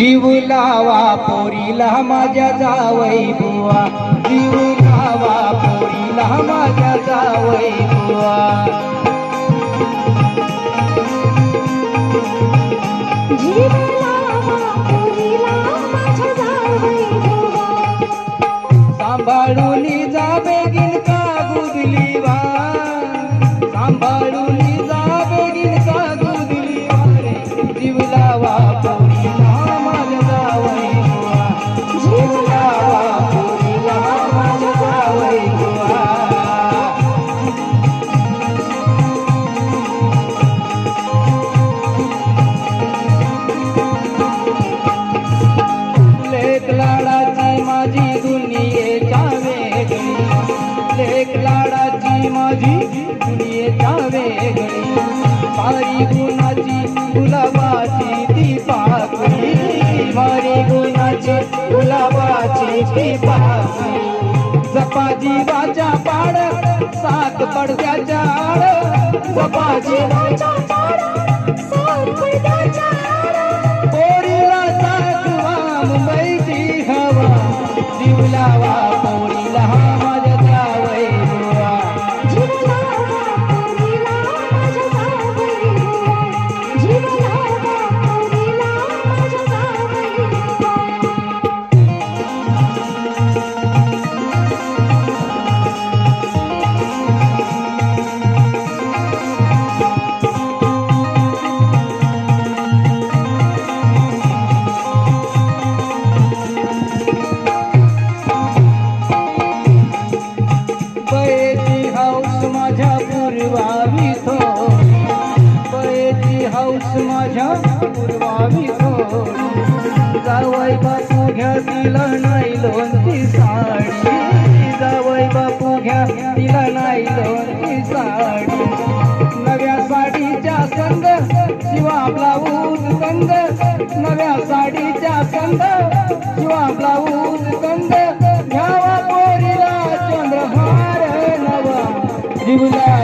जीव लावा पोरीला माझ्या जावई बुवा, जीव लावा पोरीला माझ्या जावई बुवा. जीव लावा पोरीला माझ्या जावई बुवा. सांभाळून जा बेगीन का गुदली वा, सांभाळून जा बेगीन का गुदली वा रे. जीव लावा पोरीला माझ्या जावई बुवा, जीव लावा पोरीला माझ्या जावई बुवा. लेक लाडाची माझी दुनियेच्या वेगळी, लेक लाडाची माझी दुनियेच्या वेगळी. भारी गुणाची गुलाबाची ती पाकळी, भारी गुणाची गुलाबाची ती पाकळी. जपा जीवाच्या पाड सात पडद्याच्या आड, जपा जीवाच्या पाड सात पडद्याच्या आड. पोरीला साठवा मुंबईची हवा, जीव लावा पोरीला माझ्या जावई बुवा. जीव लावा पोरीला माझ्या जावई बुवा. जीव लावा पोरीला माझ्या जावई बुवा. बयेची हौस माझ्या पूर्वावी थोडी, बयेची हौस माझ्या पूर्वावी थोडी. जावई बापू घ्या तिला नायलॉनची साडी, जावई बापू घ्या तिला नायलॉनची साडी. नव्या साडीच्या संग शिवा ब्लाऊज कंद, नव्या साडीच्या संग शिवा ब्लाऊज कंद. घ्यावा पोरीला चंद्रहार नवा, जीव लावा